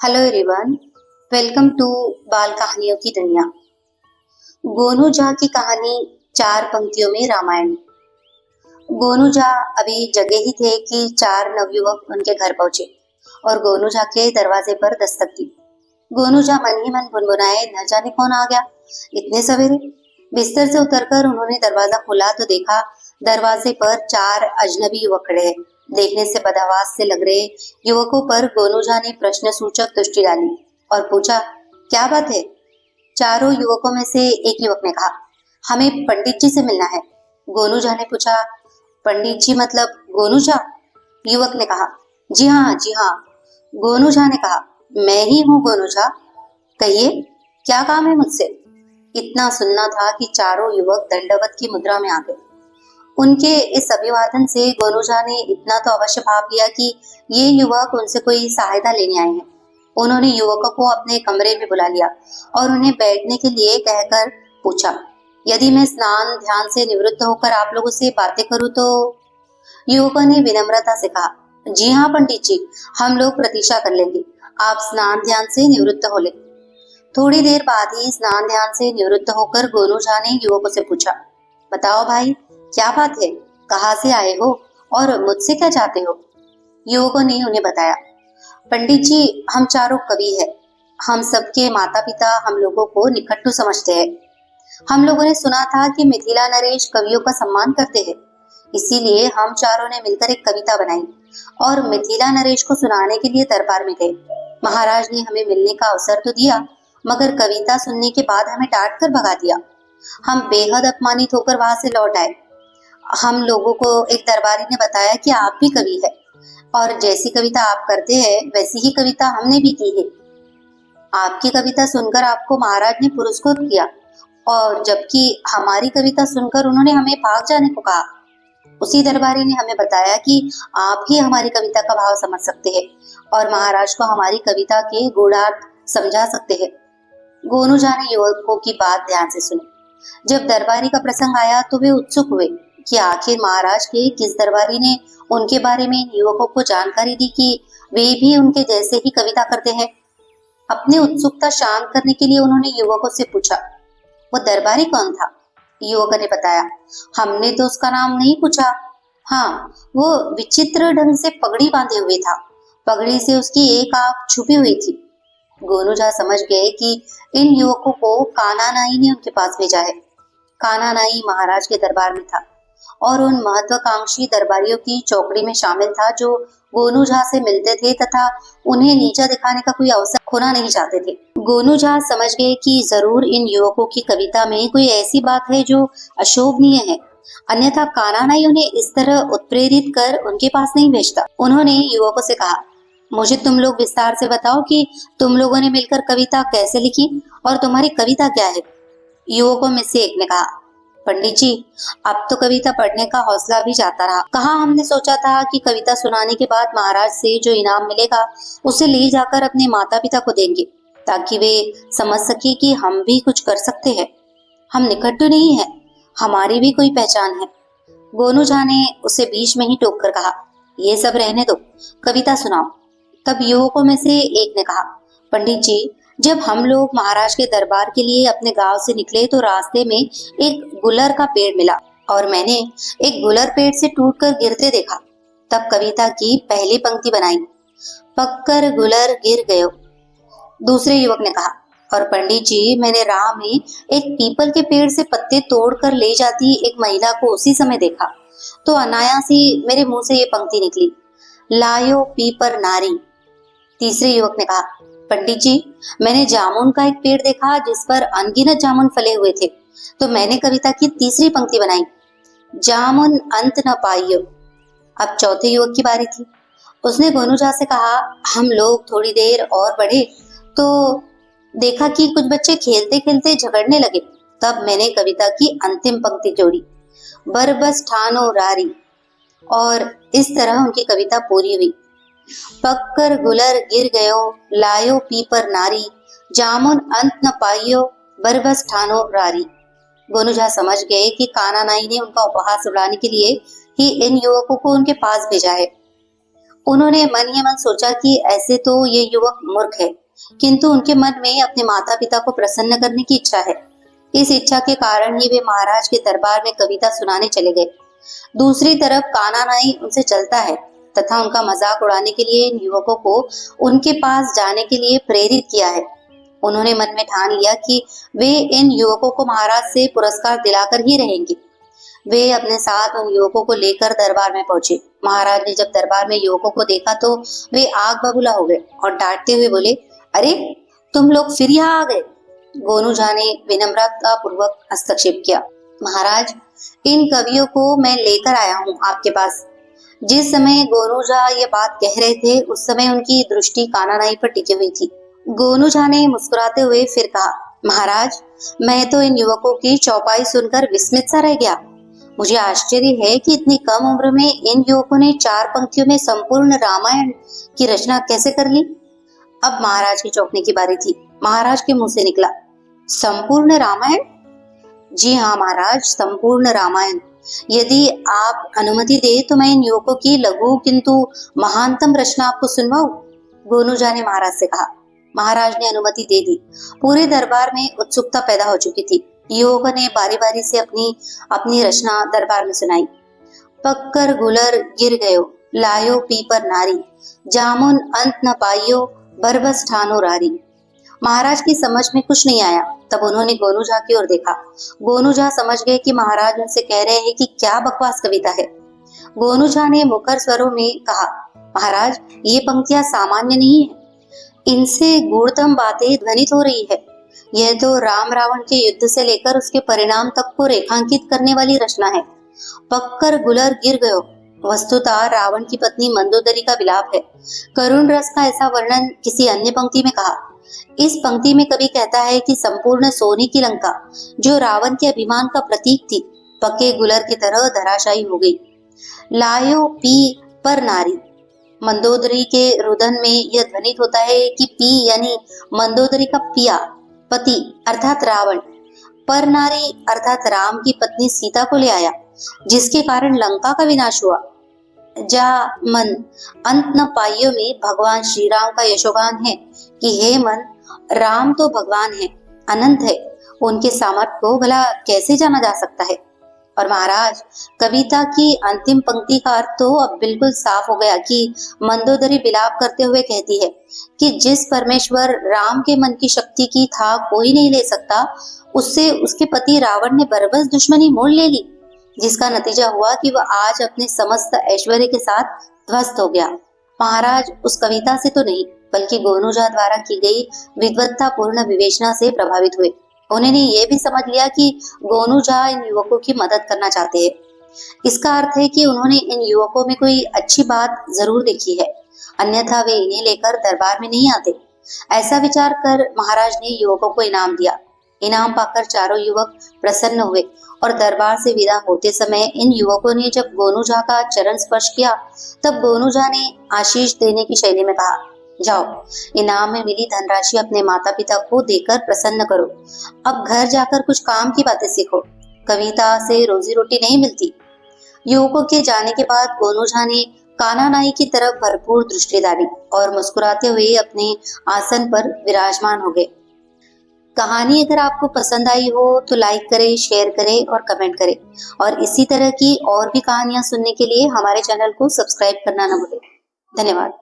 Hello everyone, welcome to बाल कहानियों की दुनिया। गोनू झा की कहानी 4 पंक्तियों में रामायण। गोनू झा अभी जगे ही थे कि 4 नवयुवक उनके घर पहुंचे और गोनू झा के दरवाजे पर दस्तक दी। गोनू झा मन ही मन गुनगुनाए, न जाने कौन आ गया इतने सवेरे। बिस्तर से उतरकर उन्होंने दरवाजा खोला तो देखा दरवाजे पर 4 अजनबी युवक खड़े हैं। देखने से बदहवास से लग रहे युवकों पर गोनू झा ने प्रश्न सूचक दृष्टि डाली और पूछा, क्या बात है? चारों युवकों में से एक युवक ने कहा, हमें पंडित जी से मिलना है। गोनू झा ने पूछा, पंडित जी मतलब गोनू झा? युवक ने कहा, जी हाँ जी हाँ। गोनू झा ने कहा, मैं ही हूँ गोनू झा, कहिए क्या काम है मुझसे? इतना सुनना था कि चारों युवक दंडवत की मुद्रा में आ गए। उनके इस अभिवादन से गोनू झा ने इतना तो अवश्य भाप लिया कि ये युवक उनसे कोई सहायता लेने आए हैं। उन्होंने युवकों को अपने कमरे में बुला लिया और उन्हें बैठने के लिए कहकर पूछा, यदि मैं स्नान ध्यान से निवृत्त होकर आप लोगों से बातें करूं तो? युवकों ने विनम्रता से कहा, जी हाँ पंडित जी, हम लोग प्रतीक्षा कर लेंगे, आप स्नान ध्यान से निवृत्त हो ले। थोड़ी देर बाद ही स्नान ध्यान से निवृत्त होकर गोनू झा ने युवकों से पूछा, बताओ भाई, क्या बात है? कहाँ से आए हो और मुझसे क्या चाहते हो? युवकों ने उन्हें बताया, पंडित जी, हम चारों कवि हैं। हम सबके माता पिता हम लोगों को निकट्टू समझते हैं। हम लोगों ने सुना था कि मिथिला नरेश कवियों का सम्मान करते हैं, इसीलिए हम चारों ने मिलकर एक कविता बनाई और मिथिला नरेश को सुनाने के लिए दरबार में गए। महाराज ने हमें मिलने का अवसर तो दिया, मगर कविता सुनने के बाद हमें डांट कर भगा दिया। हम बेहद अपमानित होकर वहां से लौट आए। हम लोगों को एक दरबारी ने बताया कि आप भी कवि है और जैसी कविता आप करते हैं वैसी ही कविता हमने भी की है। आपकी कविता सुनकर आपको महाराज ने पुरस्कृत किया और जबकि हमारी कविता सुनकर उन्होंने हमें भाग जाने को कहा। उसी दरबारी ने हमें बताया कि आप ही हमारी कविता का भाव समझ सकते हैं और महाराज को हमारी कविता के गूढ़ार्थ समझा सकते हैं। गोनू झा ने युवकों की बात ध्यान से सुनी। जब दरबारी का प्रसंग आया तो वे उत्सुक हुए कि आखिर महाराज के किस दरबारी ने उनके बारे में युवकों को जानकारी दी कि वे भी उनके जैसे ही कविता करते हैं। अपनी उत्सुकता शांत करने के लिए उन्होंने युवकों से पूछा, वो दरबारी कौन था? युवकों ने बताया, हमने तो उसका नाम नहीं पूछा। हाँ, वो विचित्र ढंग से पगड़ी बांधे हुए था। पगड़ी से उसकी एक आंख छुपी हुई थी। गोनू झा समझ गए कि इन युवकों को कान्हा नाई ने उनके पास भेजा है। कान्हा नाई महाराज के दरबार में था और उन महत्वाकांक्षी दरबारियों की चौकड़ी में शामिल था जो गोनू झा से मिलते थे तथा उन्हें नीचा दिखाने का कोई अवसर खोना नहीं चाहते थे। गोनू झा समझ गए कि जरूर इन युवकों की कविता में कोई ऐसी बात है जो अशोभनीय है, अन्यथा कान्हा नाई उन्हें इस तरह उत्प्रेरित कर उनके पास नहीं भेजता। उन्होंने युवकों से कहा, मुझे तुम लोग विस्तार से बताओ कि तुम लोगों ने मिलकर कविता कैसे लिखी और तुम्हारी कविता क्या है? युवकों में से एक ने कहा, पंडित जी, अब तो कविता पढ़ने का हौसला भी जाता रहा। कहाँ हमने सोचा था कि कविता सुनाने के बाद महाराज से जो इनाम मिलेगा उसे ले जाकर अपने माता पिता को देंगे ताकि वे समझ सके कि हम भी कुछ कर सकते हैं। हम निकट्टू नहीं है, हमारी भी कोई पहचान है। गोनू झा ने उसे बीच में ही टोक कर कहा, ये सब रहने दो, कविता सुनाओ। तब युवकों में से एक ने कहा, पंडित जी, जब हम लोग महाराज के दरबार के लिए अपने गांव से निकले तो रास्ते में एक गुलर का पेड़ मिला और मैंने एक गुलर पेड़ से टूटकर गिरते देखा। तब कविता की पहली पंक्ति बनाई, पककर गुलर गिर गयो। दूसरे युवक ने कहा, और पंडित जी, मैंने राह में एक पीपल के पेड़ से पत्ते तोड़कर ले जाती एक महिला को उसी समय देखा तो अनायास ही मेरे मुंह से ये पंक्ति निकली, लायो पीपर नारी। तीसरे युवक ने कहा, पंडित जी, मैंने जामुन का एक पेड़ देखा जिस पर अनगिनत जामुन फले हुए थे तो मैंने कविता की तीसरी पंक्ति बनाई, जामुन अंत न पाइयो। अब चौथे युवक की बारी थी। उसने गोनू झा से कहा, हम लोग थोड़ी देर और बढ़े तो देखा कि कुछ बच्चे खेलते खेलते झगड़ने लगे। तब मैंने कविता की अंतिम पंक्ति जोड़ी, बरबस ठानो रारी। और इस तरह उनकी कविता पूरी हुई, पककर गुलर गिर गयो, लायो पीपर नारी, जामुन अंत न पाइयो, बरबस ठानो रारी। गोनू झा समझ गए कि कान्हा नाई ने उनका उपहास उड़ाने के लिए ही इन युवकों को उनके पास भेजा है। उन्होंने मन ही मन सोचा कि ऐसे तो ये युवक मूर्ख है, किंतु उनके मन में अपने माता पिता को प्रसन्न करने की इच्छा है। इस इच्छा के कारण ही वे महाराज के दरबार में कविता सुनाने चले गए। दूसरी तरफ कान्हा नाई उनसे चलता है तथा उनका मजाक उड़ाने के लिए इन युवकों को उनके पास जाने के लिए प्रेरित किया है। उन्होंने मन में ठान लिया कि वे इन युवकों को महाराज से पुरस्कार दिलाकर ही रहेंगे। वे अपने साथ उन युवकों को लेकर दरबार में पहुंचे। महाराज ने जब दरबार में युवकों को देखा तो वे आग बबूला हो गए और डांटते हुए बोले, अरे तुम लोग फिर यहाँ आ गए। गोनू झा ने विनम्रता पूर्वक हस्तक्षेप किया, महाराज इन कवियों को मैं लेकर आया हूँ आपके पास। जिस समय गोनू झा ये बात कह रहे थे उस समय उनकी दृष्टि कान्हा नाई पर टिकी हुई थी। गोनू झा ने मुस्कुराते हुए फिर कहा, महाराज मैं तो इन युवकों की चौपाई सुनकर विस्मित सा रह गया। मुझे आश्चर्य है कि इतनी कम उम्र में इन युवकों ने 4 पंक्तियों में संपूर्ण रामायण की रचना कैसे कर ली। अब महाराज के चौंकने की बारी थी। महाराज के मुंह से निकला, संपूर्ण रामायण? जी हाँ महाराज, संपूर्ण रामायण। यदि आप अनुमति दे तो मैं इन युवकों की लघु किंतु महानतम रचना आपको सुनवाऊं। गोनू झा ने महाराज से कहा। महाराज ने अनुमति दे दी। पूरे दरबार में उत्सुकता पैदा हो चुकी थी। युवकों ने बारी बारी से अपनी अपनी रचना दरबार में सुनाई। पक्कर गुलर गिर गयो, लायो पीपर नारी, जामुन अंत न पाइयो, बरबस ठानो रारी। महाराज की समझ में कुछ नहीं आया। तब उन्होंने गोनू झा की ओर देखा। गोनू झा समझ गए कि महाराज उनसे कह रहे हैं कि क्या बकवास कविता है। गोनू झा ने मुखर स्वरों में कहा, महाराज ये पंक्तियां सामान्य नहीं है, इनसे गूढ़तम बातें ध्वनित हो रही है। यह तो राम रावण के युद्ध से लेकर उसके परिणाम तक को रेखांकित करने वाली रचना है। पक्कर गुलर गिर गयो वस्तुतः रावण की पत्नी मंदोदरी का विलाप है। करुण रस का ऐसा वर्णन किसी अन्य पंक्ति में कहा। इस पंक्ति में कवि कहता है कि संपूर्ण सोने की लंका जो रावण के अभिमान का प्रतीक थी, पक्के गुलर की तरह धराशायी हो गई। लायो पी पर नारी, मंदोदरी के रुदन में यह ध्वनित होता है कि पी यानी मंदोदरी का पिया, पति अर्थात रावण, पर नारी अर्थात राम की पत्नी सीता को ले आया, जिसके कारण लंका का विनाश हुआ। जा मन अंत न पाइयों में भगवान श्री राम का यशोगान है कि हे मन, राम तो भगवान है, अनंत है, उनके सामर्थ्य को भला कैसे जाना जा सकता है। और महाराज कविता की अंतिम पंक्ति का अर्थ तो अब बिल्कुल साफ हो गया कि मंदोदरी विलाप करते हुए कहती है कि जिस परमेश्वर राम के मन की शक्ति की था कोई नहीं ले सकता, उससे उसके पति रावण ने बरबस दुश्मनी मोल ले ली, जिसका नतीजा हुआ कि वह आज अपने समस्त ऐश्वर्य के साथ ध्वस्त हो गया। महाराज उस कविता से तो नहीं बल्कि गोनू झा द्वारा की गई विद्वत्ता पूर्ण विवेचना से प्रभावित हुए। उन्होंने ये भी समझ लिया कि गोनू झा इन युवकों की मदद करना चाहते हैं। इसका अर्थ है कि उन्होंने इन युवकों में कोई अच्छी बात जरूर देखी है, अन्यथा वे इन्हें लेकर दरबार में नहीं आते। ऐसा विचार कर महाराज ने युवकों को इनाम दिया। इनाम पाकर चारों युवक प्रसन्न हुए और दरबार से विदा होते समय इन युवकों ने जब गोनू झा का चरण स्पर्श किया तब गोनू झा ने आशीष देने की शैली में कहा, जाओ इनाम में मिली धनराशि अपने माता पिता को देकर प्रसन्न करो। अब घर जाकर कुछ काम की बातें सीखो, कविता से रोजी रोटी नहीं मिलती। युवकों के जाने के बाद गोनू झा ने कान्हा नाई की तरफ भरपूर दृष्टि डाली और मुस्कुराते हुए अपने आसन पर विराजमान हो गए। कहानी अगर आपको पसंद आई हो तो लाइक करें, शेयर करें और कमेंट करें, और इसी तरह की और भी कहानियां सुनने के लिए हमारे चैनल को सब्सक्राइब करना न भूलें। धन्यवाद।